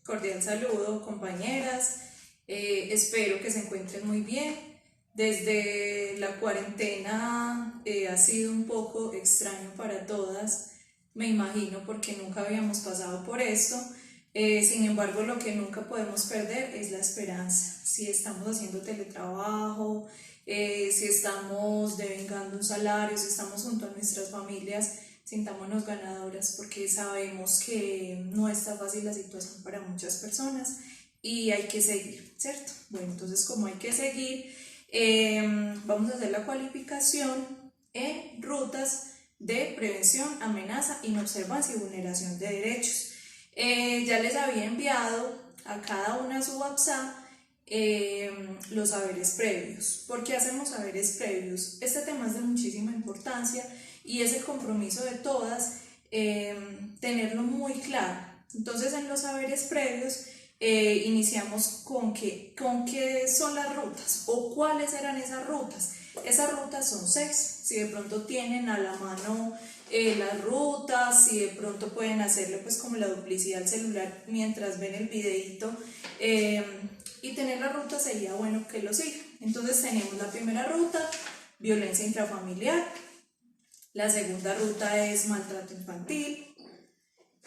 Cordial saludo, compañeras. Espero que se encuentren muy bien. Desde la cuarentena ha sido un poco extraño para todas, me imagino, porque nunca habíamos pasado por esto. Sin embargo, lo que nunca podemos perder es la esperanza. Si estamos haciendo teletrabajo, si estamos devengando un salario, si estamos junto a nuestras familias, sintámonos ganadoras porque sabemos que no está fácil la situación para muchas personas y hay que seguir, ¿cierto? Bueno, entonces como hay que seguir, vamos a hacer la cualificación en rutas de prevención, amenaza, inobservancia y vulneración de derechos. Ya les había enviado a cada una su WhatsApp los saberes previos. ¿Por qué hacemos saberes previos? Este tema es de muchísima importancia y es el compromiso de todas tenerlo muy claro. Entonces, en los saberes previos iniciamos con qué son las rutas o cuáles eran esas rutas. Esas rutas son 6. Si de pronto tienen a la mano las rutas, si de pronto pueden hacerle pues como la duplicidad al celular mientras ven el videito, y tener la ruta sería bueno que lo sigan. Entonces tenemos la primera ruta, violencia intrafamiliar. La segunda ruta es maltrato infantil.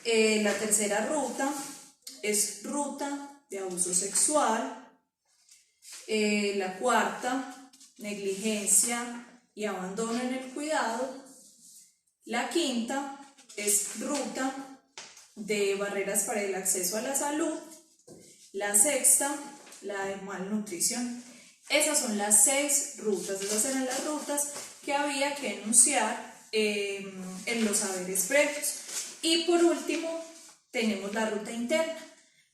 La tercera ruta es ruta de abuso sexual. La cuarta, negligencia y abandono en el cuidado. La quinta es ruta de barreras para el acceso a la salud. La sexta, la de malnutrición. Esas son las 6 rutas, esas eran las rutas que había que enunciar en los saberes previos. Y por último, tenemos la ruta interna.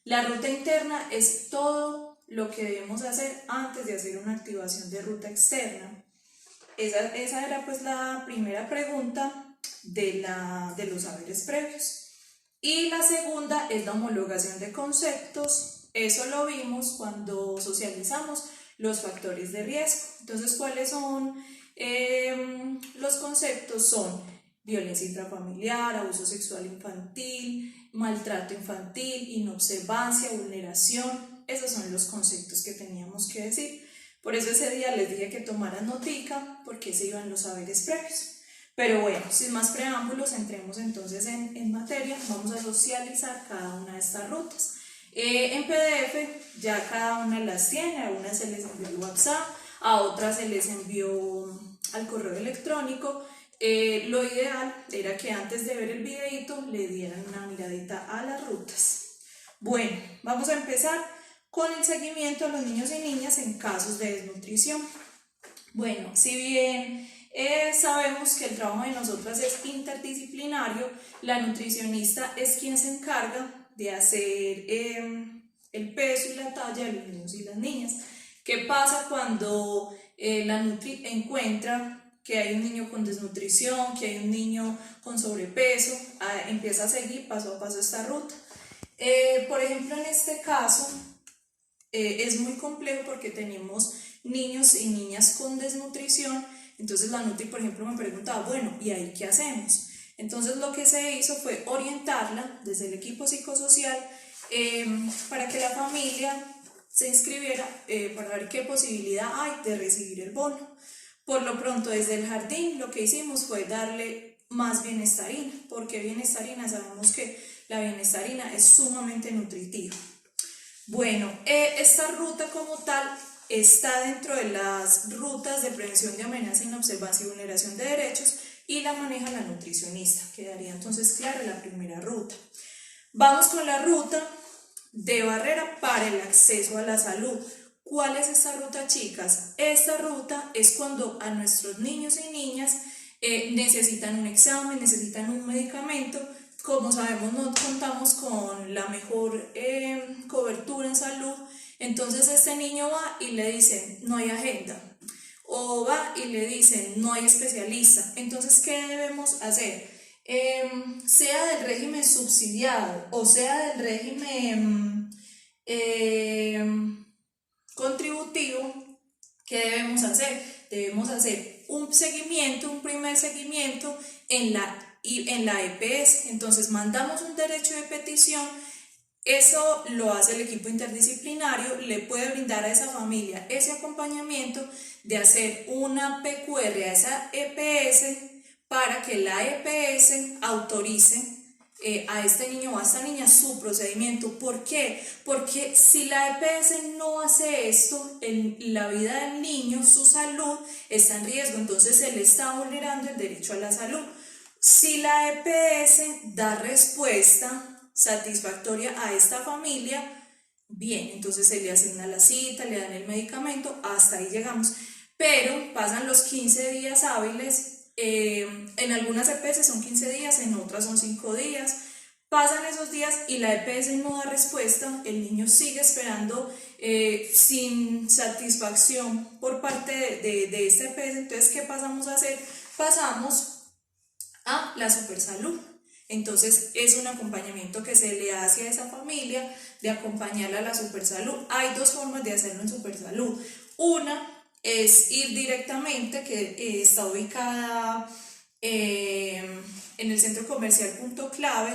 La ruta interna es todo lo que debemos hacer antes de hacer una activación de ruta externa. Esa era pues la primera pregunta de los saberes previos. Y la segunda es la homologación de conceptos. Eso lo vimos cuando socializamos los factores de riesgo. Entonces, ¿cuáles son los conceptos? Son violencia intrafamiliar, abuso sexual infantil, maltrato infantil, inobservancia, vulneración. Esos son los conceptos que teníamos que decir. Por eso ese día les dije que tomaran notica, porque se iban los saberes previos. Pero bueno, sin más preámbulos, entremos entonces en materia. Vamos a socializar cada una de estas rutas. En PDF ya cada una las tiene, a unas se les envió el WhatsApp, a otras se les envió al correo electrónico. Lo ideal era que antes de ver el videito le dieran una miradita a las rutas. Bueno, vamos a empezar con el seguimiento a los niños y niñas en casos de desnutrición. Bueno, si bien sabemos que el trabajo de nosotras es interdisciplinario, la nutricionista es quien se encarga de hacer el peso y la talla de los niños y las niñas. ¿Qué pasa cuando la Nutri encuentra que hay un niño con desnutrición, que hay un niño con sobrepeso? Empieza a seguir paso a paso esta ruta. Por ejemplo, en este caso es muy complejo porque tenemos niños y niñas con desnutrición. Entonces la Nutri, por ejemplo, me preguntaba, bueno, ¿y ahí qué hacemos? Entonces lo que se hizo fue orientarla desde el equipo psicosocial para que la familia se inscribiera para ver qué posibilidad hay de recibir el bono. Por lo pronto, desde el jardín lo que hicimos fue darle más bienestarina, porque bienestarina sabemos que la bienestarina es sumamente nutritiva. Bueno, esta ruta como tal está dentro de las rutas de prevención de amenaza, inobservancia y vulneración de derechos y la maneja la nutricionista. Quedaría entonces clara la primera ruta. Vamos con la ruta de barrera para el acceso a la salud. ¿Cuál es esta ruta, chicas? Esta ruta es cuando a nuestros niños y niñas necesitan un examen, necesitan un medicamento. Como sabemos, no contamos con la mejor cobertura en salud. Entonces este niño va y le dicen, no hay agenda. O va y le dicen, no hay especialista. Entonces, ¿qué debemos hacer? Sea del régimen subsidiado o sea del régimen contributivo, ¿qué debemos hacer? Debemos hacer un seguimiento, un primer seguimiento en la EPS. Entonces mandamos un derecho de petición Eso lo hace el equipo interdisciplinario, le puede brindar a esa familia ese acompañamiento de hacer una PQR a esa EPS para que la EPS autorice a este niño o a esta niña su procedimiento. ¿Por qué? Porque si la EPS no hace esto, en la vida del niño, su salud está en riesgo, entonces se le está vulnerando el derecho a la salud. Si la EPS da respuesta satisfactoria a esta familia, bien, entonces se le asigna la cita, le dan el medicamento, hasta ahí llegamos. Pero pasan los 15 días hábiles, en algunas EPS son 15 días, en otras son 5 días. Pasan esos días y la EPS no da respuesta, el niño sigue esperando sin satisfacción por parte de esta EPS. Entonces, ¿qué pasamos a hacer? Pasamos a la Supersalud. Entonces es un acompañamiento que se le hace a esa familia de acompañarla a la Supersalud. Hay dos formas de hacerlo en Supersalud. Una es ir directamente, que está ubicada en el centro comercial Punto Clave.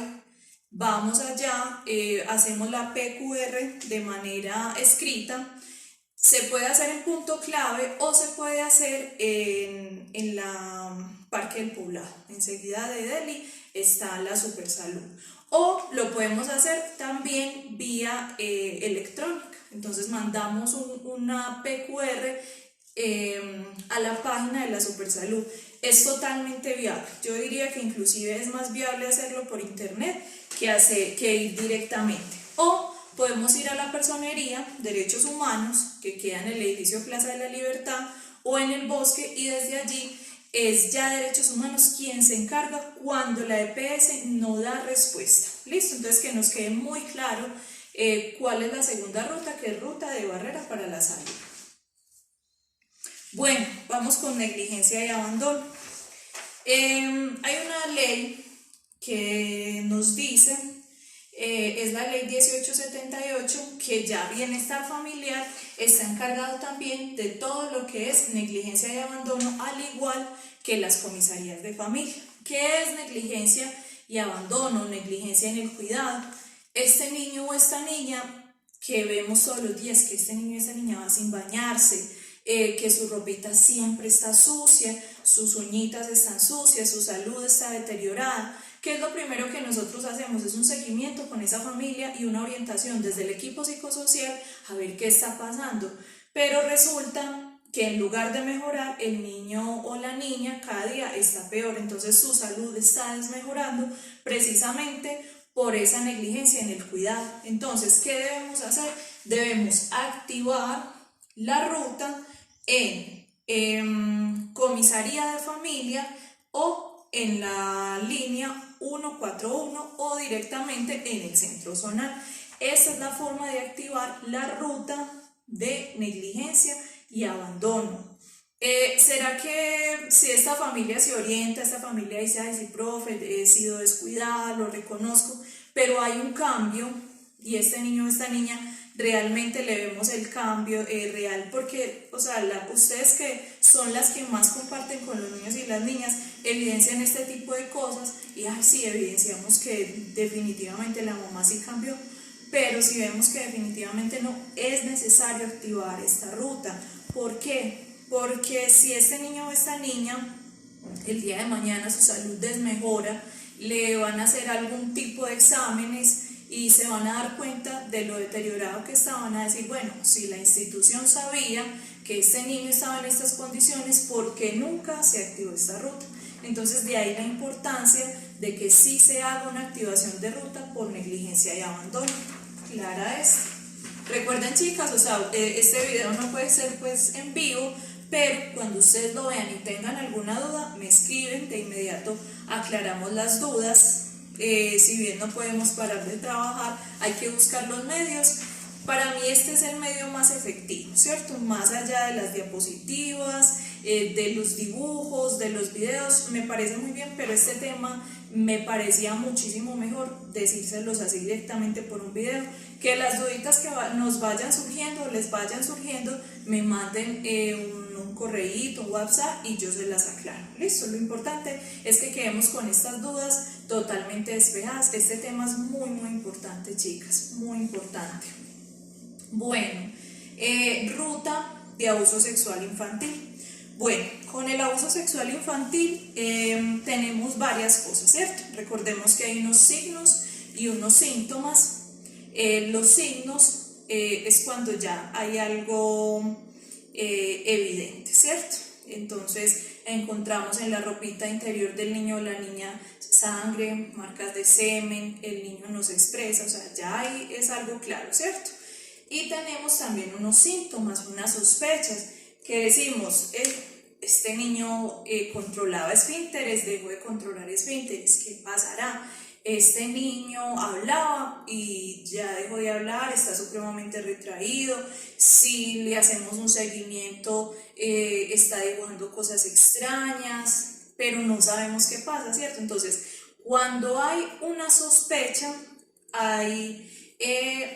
Vamos allá, hacemos la PQR de manera escrita. Se puede hacer en Punto Clave o se puede hacer en la Parque del Poblado. Enseguida de Delhi está la Supersalud. O lo podemos hacer también vía electrónica. Entonces mandamos una PQR a la página de la Supersalud. Es totalmente viable. Yo diría que inclusive es más viable hacerlo por internet que ir directamente. O podemos ir a la Personería Derechos Humanos, que queda en el edificio Plaza de la Libertad, o en el Bosque, y desde allí es ya Derechos Humanos quien se encarga cuando la EPS no da respuesta. ¿Listo? Entonces, que nos quede muy claro cuál es la segunda ruta, que es ruta de barrera para la salud. Bueno, vamos con negligencia y abandono. Hay una ley que nos dice, es la ley 1878, que ya bienestar familiar está encargado también de todo lo que es negligencia y abandono, al igual que las comisarías de familia. ¿Qué es negligencia y abandono? Negligencia en el cuidado. Este niño o esta niña que vemos todos los días, que este niño o esta niña va sin bañarse, que su ropita siempre está sucia, sus uñitas están sucias, su salud está deteriorada. ¿Qué es lo primero que nosotros hacemos? Es un seguimiento con esa familia y una orientación desde el equipo psicosocial a ver qué está pasando. Pero resulta que en lugar de mejorar, el niño o la niña cada día está peor, entonces su salud está desmejorando precisamente por esa negligencia en el cuidado. Entonces, ¿qué debemos hacer? Debemos activar la ruta en comisaría de familia o en la línea 141 o directamente en el centro zonal. Esa es la forma de activar la ruta de negligencia y abandono. ¿Será que si esta familia se orienta, esta familia dice, ay, sí, profe, he sido descuidada, lo reconozco, pero hay un cambio y este niño o esta niña realmente le vemos el cambio real? Porque, o sea, ustedes que son las que más comparten con los niños y las niñas, evidencian este tipo de cosas y, ay, sí, evidenciamos que definitivamente la mamá sí cambió, pero si vemos que definitivamente no, es necesario activar esta ruta. ¿Por qué? Porque si este niño o esta niña el día de mañana su salud desmejora, le van a hacer algún tipo de exámenes y se van a dar cuenta de lo deteriorado que está, van a decir, bueno, si la institución sabía que este niño estaba en estas condiciones, ¿por qué nunca se activó esta ruta? Entonces, de ahí la importancia de que sí se haga una activación de ruta por negligencia y abandono. ¿Clara es? Recuerden, chicas, o sea, este video no puede ser pues en vivo, pero cuando ustedes lo vean y tengan alguna duda, me escriben, de inmediato aclaramos las dudas. Si bien no podemos parar de trabajar, hay que buscar los medios. Para mí este es el medio más efectivo, ¿cierto? Más allá de las diapositivas, de los dibujos, de los videos, me parece muy bien, pero este tema me parecía muchísimo mejor decírselos así directamente por un video, que las duditas que nos vayan surgiendo, les vayan surgiendo, me manden un correíto, un WhatsApp y yo se las aclaro. Listo, lo importante es que quedemos con estas dudas totalmente despejadas. Este tema es muy importante, chicas, muy importante. Bueno, ruta de abuso sexual infantil. Bueno, con el abuso sexual infantil tenemos varias cosas, ¿cierto? Recordemos que hay unos signos y unos síntomas. Los signos es cuando ya hay algo evidente, ¿cierto? Entonces encontramos en la ropita interior del niño o la niña sangre, marcas de semen, el niño no se expresa, o sea, ya ahí es algo claro, ¿cierto? Y tenemos también unos síntomas, unas sospechas, que decimos, este niño controlaba esfínteres, dejó de controlar esfínteres, ¿qué pasará? Este niño hablaba y ya dejó de hablar, está supremamente retraído, si le hacemos un seguimiento está dibujando cosas extrañas, pero no sabemos qué pasa, ¿cierto? Entonces, cuando hay una sospecha, hay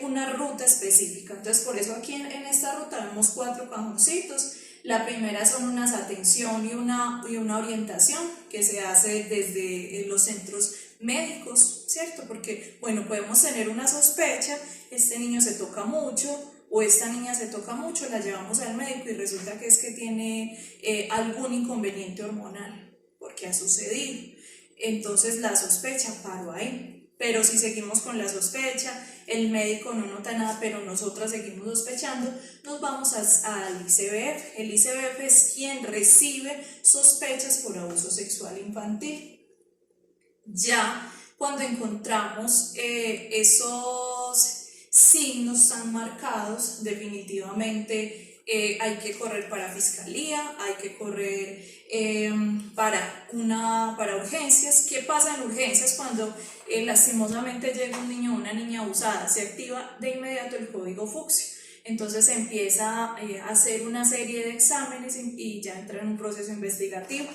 una ruta específica. Entonces, por eso aquí en esta ruta vemos 4 cajoncitos. La primera son unas atención y una orientación que se hace desde los centros médicos, ¿cierto? Porque, bueno, podemos tener una sospecha, este niño se toca mucho o esta niña se toca mucho, la llevamos al médico y resulta que es que tiene algún inconveniente hormonal, porque ha sucedido. Entonces la sospecha paró ahí. Pero si seguimos con la sospecha, el médico no nota nada, pero nosotras seguimos sospechando, nos vamos al ICBF. El ICBF es quien recibe sospechas por abuso sexual infantil. Ya cuando encontramos esos signos tan marcados, definitivamente hay que correr para fiscalía, hay que correr para urgencias. ¿Qué pasa en urgencias cuando lastimosamente llega un niño o una niña abusada? Se activa de inmediato el código fucsia. Entonces se empieza a hacer una serie de exámenes y ya entra en un proceso investigativo.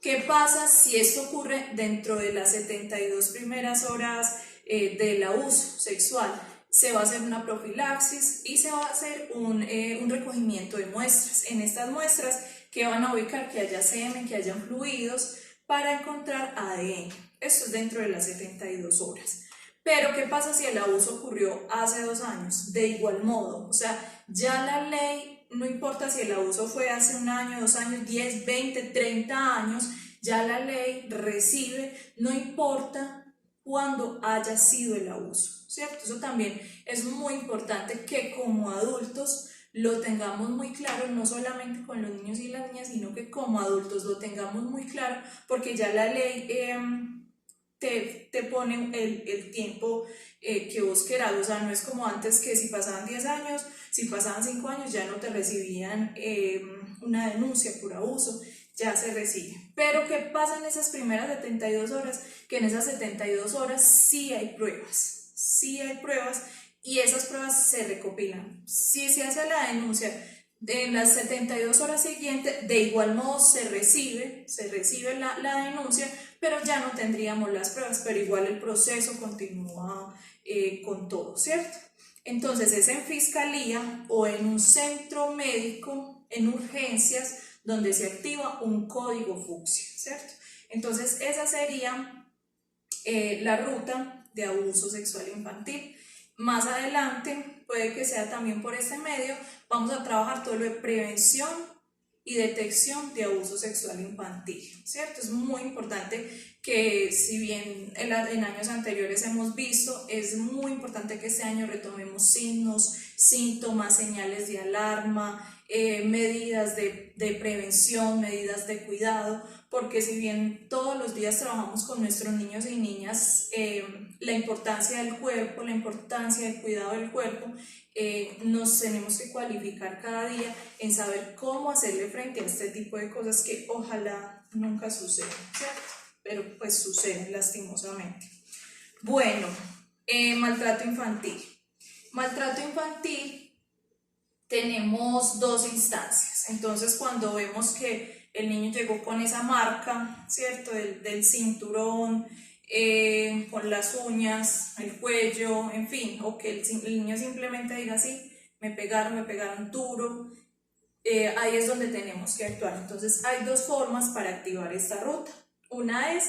¿Qué pasa si esto ocurre dentro de las 72 primeras horas del abuso sexual? Se va a hacer una profilaxis y se va a hacer un recogimiento de muestras. En estas muestras que van a ubicar que haya semen, que hayan fluidos, para encontrar ADN. Esto es dentro de las 72 horas. Pero ¿qué pasa si el abuso ocurrió hace 2 años? De igual modo, o sea, ya la ley, no importa si el abuso fue hace 1 año, 2 años, 10, 20, 30 años, ya la ley recibe, no importa cuándo haya sido el abuso, ¿cierto? Eso también es muy importante que como adultos lo tengamos muy claro, no solamente con los niños y las niñas, sino que como adultos lo tengamos muy claro, porque ya la ley te pone el tiempo que vos querás. O sea, no es como antes, que si pasaban 10 años, si pasaban 5 años, ya no te recibían una denuncia por abuso, ya se recibe. Pero ¿qué pasa en esas primeras 72 horas? Que en esas 72 horas sí hay pruebas, y esas pruebas se recopilan. Si se hace la denuncia en las 72 horas siguientes, de igual modo se recibe la denuncia, pero ya no tendríamos las pruebas, pero igual el proceso continúa con todo, ¿cierto? Entonces es en fiscalía o en un centro médico, en urgencias, donde se activa un código fucsia, ¿cierto? Entonces esa sería la ruta de abuso sexual infantil. Más adelante, puede que sea también por este medio, vamos a trabajar todo lo de prevención y detección de abuso sexual infantil, ¿cierto? Es muy importante que, si bien en años anteriores hemos visto, es muy importante que este año retomemos signos, síntomas, señales de alarma, medidas de prevención, medidas de cuidado, porque si bien todos los días trabajamos con nuestros niños y niñas la importancia del cuerpo, la importancia del cuidado del cuerpo, nos tenemos que cualificar cada día en saber cómo hacerle frente a este tipo de cosas que ojalá nunca sucedan, ¿cierto? Pero pues suceden lastimosamente. Bueno, maltrato infantil. Maltrato infantil tenemos 2 instancias. Entonces, cuando vemos que el niño llegó con esa marca, ¿cierto? Del cinturón, con las uñas, el cuello, en fin, o que el niño simplemente diga así, me pegaron duro, ahí es donde tenemos que actuar. Entonces hay dos formas para activar esta ruta. Una es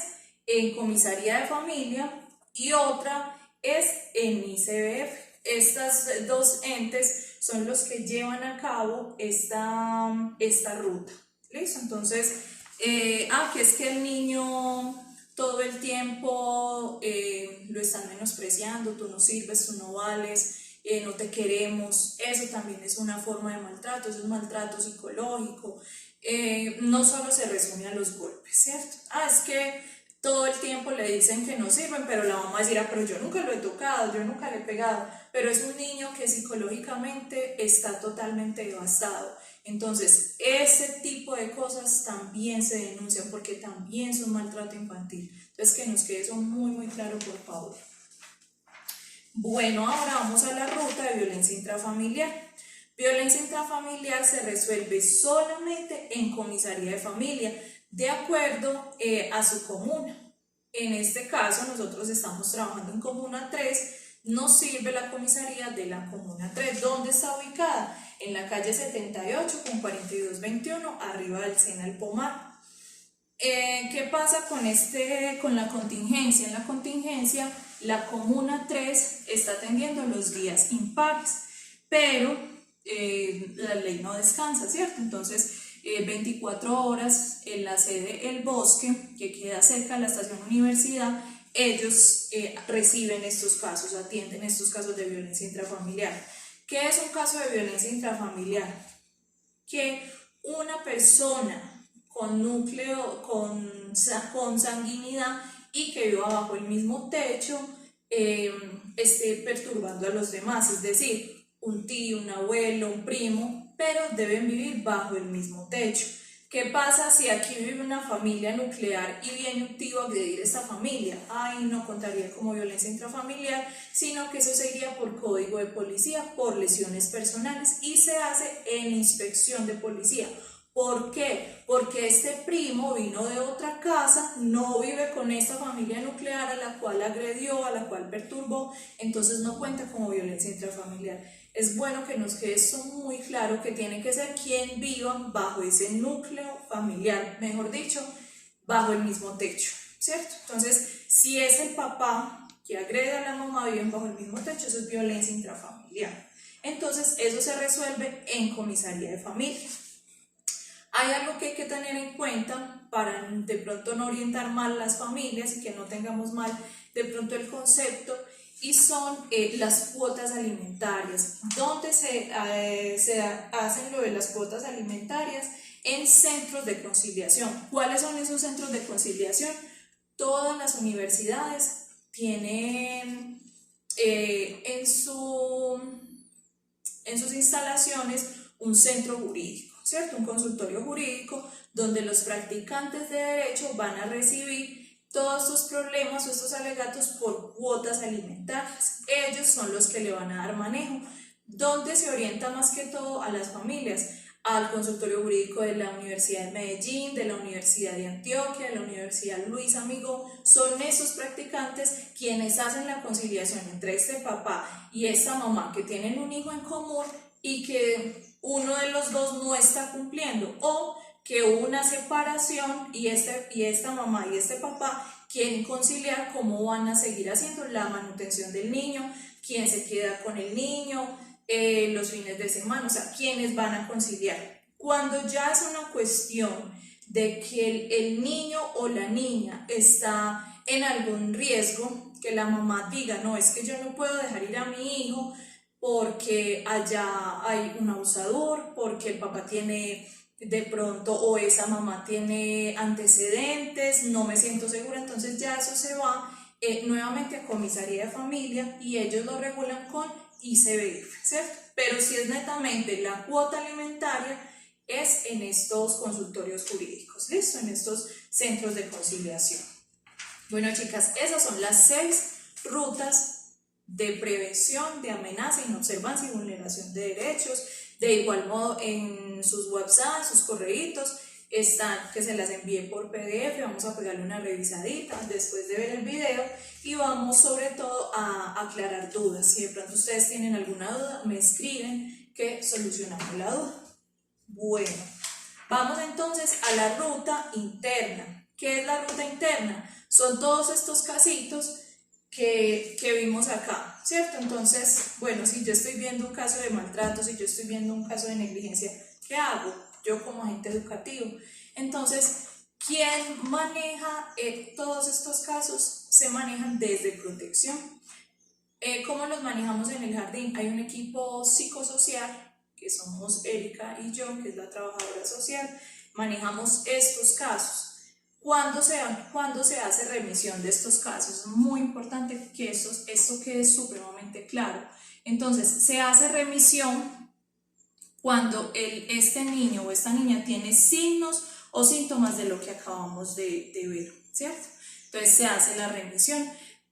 en comisaría de familia y otra es en ICBF. Estas dos entes son los que llevan a cabo esta ruta. ¿Listo? Entonces, que es que el niño todo el tiempo lo están menospreciando, tú no sirves, tú no vales, no te queremos, eso también es una forma de maltrato, es un maltrato psicológico, no solo se resume a los golpes, ¿cierto? Es que todo el tiempo le dicen que no sirven, pero la mamá dirá, pero yo nunca lo he tocado, yo nunca le he pegado, pero es un niño que psicológicamente está totalmente devastado. Entonces, ese tipo de cosas también se denuncian porque también son maltrato infantil. Entonces, que nos quede eso muy, muy claro, por favor. Bueno, ahora vamos a la ruta de violencia intrafamiliar. Violencia intrafamiliar se resuelve solamente en comisaría de familia, de acuerdo a su comuna. En este caso, nosotros estamos trabajando en Comuna 3, nos sirve la comisaría de la Comuna 3. ¿Dónde está ubicada? En la calle 78 con 4221, arriba del Sena El Pomar. ¿Qué pasa con la contingencia? En la contingencia, la Comuna 3 está atendiendo los días impares, pero la ley no descansa, ¿cierto? Entonces, 24 horas en la sede El Bosque, que queda cerca de la estación Universidad, ellos reciben estos casos, atienden estos casos de violencia intrafamiliar. ¿Qué es un caso de violencia intrafamiliar? Que una persona con núcleo, con sanguinidad y que viva bajo el mismo techo esté perturbando a los demás, es decir, un tío, un abuelo, un primo, pero deben vivir bajo el mismo techo. ¿Qué pasa si aquí vive una familia nuclear y viene un tío a agredir a esta familia? No contaría como violencia intrafamiliar, sino que eso se iría por código de policía, por lesiones personales, y se hace en inspección de policía. ¿Por qué? Porque este primo vino de otra casa, no vive con esta familia nuclear a la cual agredió, a la cual perturbó, entonces no cuenta como violencia intrafamiliar. Es bueno que nos quede esto muy claro, que tiene que ser quien viva bajo ese núcleo familiar, mejor dicho, bajo el mismo techo, ¿cierto? Entonces, si es el papá que agrede a la mamá, viven bajo el mismo techo, eso es violencia intrafamiliar. Entonces, eso se resuelve en comisaría de familia. Hay algo que hay que tener en cuenta para de pronto no orientar mal las familias y que no tengamos mal de pronto el concepto, y son las cuotas alimentarias. ¿Dónde se hacen lo de las cuotas alimentarias? En centros de conciliación. ¿Cuáles son esos centros de conciliación? Todas las universidades tienen en sus instalaciones un centro jurídico, ¿cierto? Un consultorio jurídico donde los practicantes de derecho van a recibir todos estos problemas o estos alegatos por cuotas alimentarias. Ellos son los que le van a dar manejo. ¿Dónde se orienta más que todo a las familias? Al consultorio jurídico de la Universidad de Medellín, de la Universidad de Antioquia, de la Universidad Luis Amigo. Son esos practicantes quienes hacen la conciliación entre este papá y esta mamá que tienen un hijo en común y que uno de los dos no está cumpliendo, o que hubo una separación y esta mamá y este papá quieren conciliar cómo van a seguir haciendo la manutención del niño, quién se queda con el niño, los fines de semana, o sea, quiénes van a conciliar. Cuando ya es una cuestión de que el niño o la niña está en algún riesgo, que la mamá diga, no, es que yo no puedo dejar ir a mi hijo porque allá hay un abusador, porque el papá tiene de pronto, o esa mamá tiene antecedentes, no me siento segura, entonces ya eso se va nuevamente a comisaría de familia y ellos lo regulan con ICBF, ¿cierto? Pero si es netamente la cuota alimentaria, es en estos consultorios jurídicos, ¿listo? En estos centros de conciliación. Bueno, chicas, esas son las 6 rutas de prevención de amenaza, inobservancia y vulneración de derechos. De igual modo, en sus WhatsApp, sus correitos, están, que se las envié por PDF, vamos a pegarle una revisadita después de ver el video y vamos sobre todo a aclarar dudas. Si de pronto ustedes tienen alguna duda, me escriben que solucionamos la duda. Bueno, vamos entonces a la ruta interna. ¿Qué es la ruta interna? Son todos estos casitos que vimos acá, ¿cierto? Entonces, bueno, si yo estoy viendo un caso de maltrato, si yo estoy viendo un caso de negligencia, ¿qué hago? Yo como agente educativo. Entonces, ¿quién maneja todos estos casos? Se manejan desde protección. ¿Cómo los manejamos en el jardín? Hay un equipo psicosocial, que somos Erika y yo, que es la trabajadora social, manejamos estos casos. ¿Cuándo se hace remisión de estos casos? Es muy importante que esto quede supremamente claro. Entonces, se hace remisión cuando este niño o esta niña tiene signos o síntomas de lo que acabamos de ver, ¿cierto? Entonces se hace la remisión.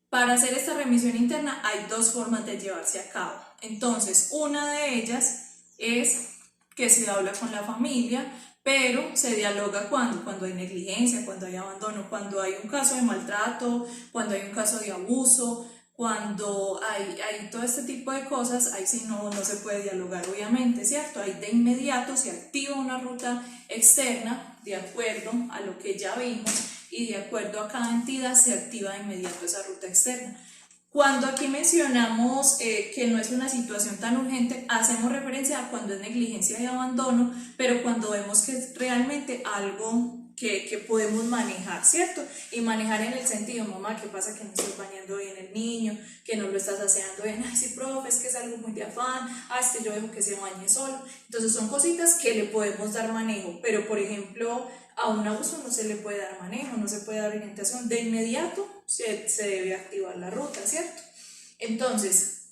Para hacer esta remisión interna hay dos formas de llevarse a cabo. Entonces, una de ellas es que se habla con la familia, pero se dialoga cuando hay negligencia, cuando hay abandono, cuando hay un caso de maltrato, cuando hay un caso de abuso, cuando hay todo este tipo de cosas, ahí sí no se puede dialogar, obviamente, ¿cierto? Ahí de inmediato se activa una ruta externa de acuerdo a lo que ya vimos y de acuerdo a cada entidad se activa de inmediato esa ruta externa. Cuando aquí mencionamos que no es una situación tan urgente, hacemos referencia a cuando es negligencia y abandono, pero cuando vemos que es realmente algo que podemos manejar, ¿cierto? Y manejar en el sentido, mamá, ¿qué pasa que no estoy bañando bien el niño? Que no lo estás aseando bien. Ay, sí, profe, es que es algo muy de afán. Ah, es que yo dejo que se bañe solo. Entonces son cositas que le podemos dar manejo, pero por ejemplo, a un abuso no se le puede dar manejo, no se puede dar orientación. De inmediato se debe activar la ruta, ¿cierto? Entonces,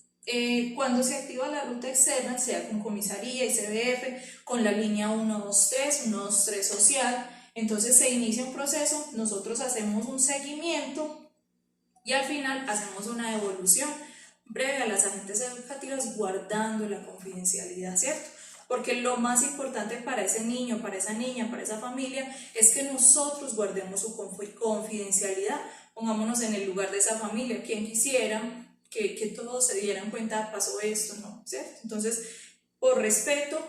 cuando se activa la ruta externa, sea con comisaría y CBF, con la línea 123 social, entonces se inicia un proceso, nosotros hacemos un seguimiento y al final hacemos una devolución breve a las agentes educativas guardando la confidencialidad, ¿cierto? Porque lo más importante para ese niño, para esa niña, para esa familia es que nosotros guardemos su confidencialidad. Pongámonos en el lugar de esa familia, quien quisiera que todos se dieran cuenta, pasó esto, ¿no? ¿Cierto? Entonces, por respeto,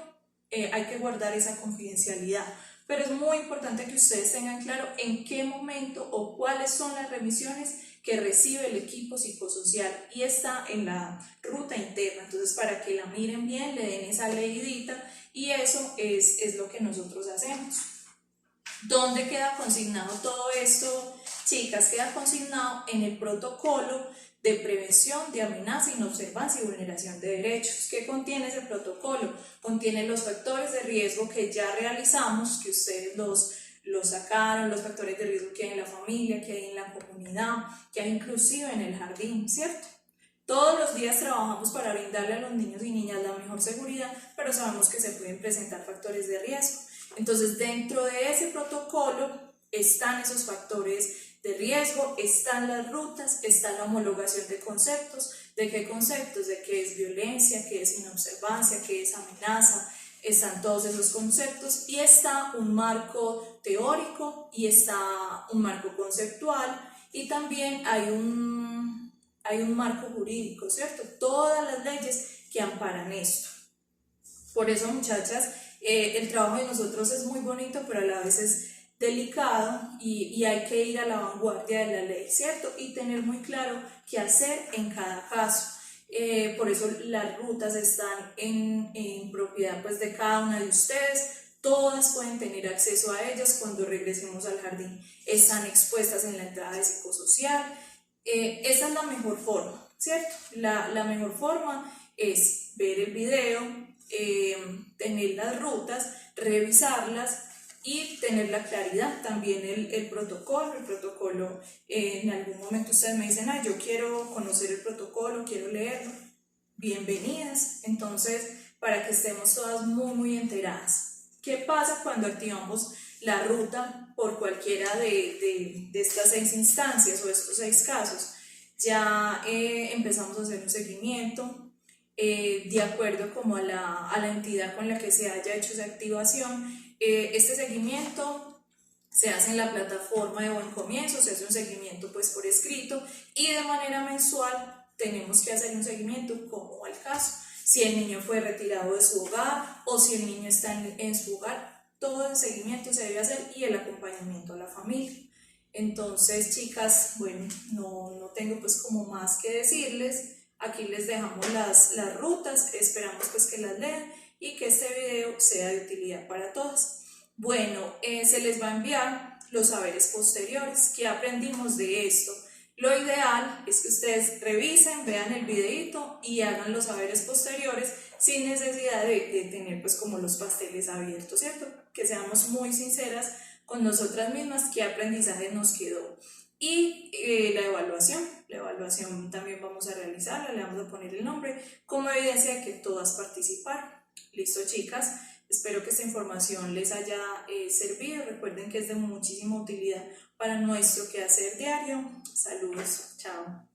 hay que guardar esa confidencialidad. Pero es muy importante que ustedes tengan claro en qué momento o cuáles son las remisiones que recibe el equipo psicosocial y está en la ruta interna. Entonces, para que la miren bien, le den esa leidita y eso es lo que nosotros hacemos. ¿Dónde queda consignado todo esto, chicas? Queda consignado en el protocolo de prevención de amenaza, inobservancia y vulneración de derechos. ¿Qué contiene ese protocolo? Contiene los factores de riesgo que ya realizamos, que ustedes los sacaron, los factores de riesgo que hay en la familia, que hay en la comunidad, que hay inclusive en el jardín, ¿cierto? Todos los días trabajamos para brindarle a los niños y niñas la mejor seguridad, pero sabemos que se pueden presentar factores de riesgo. Entonces, dentro de ese protocolo están esos factores de riesgo, están las rutas, está la homologación de conceptos. ¿De qué conceptos? De qué es violencia, qué es inobservancia, qué es amenaza. Están todos esos conceptos y está un marco teórico y está un marco conceptual y también hay un marco jurídico, ¿cierto? Todas las leyes que amparan esto. Por eso, muchachas, el trabajo de nosotros es muy bonito, pero a la vez es delicado y hay que ir a la vanguardia de la ley, ¿cierto? Y tener muy claro qué hacer en cada caso. Por eso las rutas están en propiedad pues, de cada una de ustedes. Todas pueden tener acceso a ellas cuando regresemos al jardín. Están expuestas en la entrada de psicosocial. Esa es la mejor forma, ¿cierto? La mejor forma es ver el video, tener las rutas, revisarlas y tener la claridad. También el protocolo, en algún momento ustedes me dicen, yo quiero conocer el protocolo, quiero leerlo, bienvenidas, entonces para que estemos todas muy enteradas. ¿Qué pasa cuando activamos la ruta por cualquiera de estas 6 instancias o estos 6 casos? Ya empezamos a hacer un seguimiento, de acuerdo como a la entidad con la que se haya hecho esa activación. Este seguimiento se hace en la plataforma de Buen Comienzo, se hace un seguimiento pues por escrito y de manera mensual tenemos que hacer un seguimiento como al caso. Si el niño fue retirado de su hogar o si el niño está en su hogar, todo el seguimiento se debe hacer y el acompañamiento a la familia. Entonces, chicas, bueno, no tengo pues como más que decirles. Aquí les dejamos las rutas, esperamos pues que las lean y que este video sea de utilidad para todas. Bueno, se les va a enviar los saberes posteriores. ¿Qué aprendimos de esto? Lo ideal es que ustedes revisen, vean el videito y hagan los saberes posteriores sin necesidad de tener pues como los pasteles abiertos, ¿cierto? Que seamos muy sinceras con nosotras mismas, qué aprendizaje nos quedó. Y la evaluación también vamos a realizarla, le vamos a poner el nombre como evidencia de que todas participaron. Listo, chicas, espero que esta información les haya servido. Recuerden que es de muchísima utilidad para nuestro quehacer diario. Saludos, chao.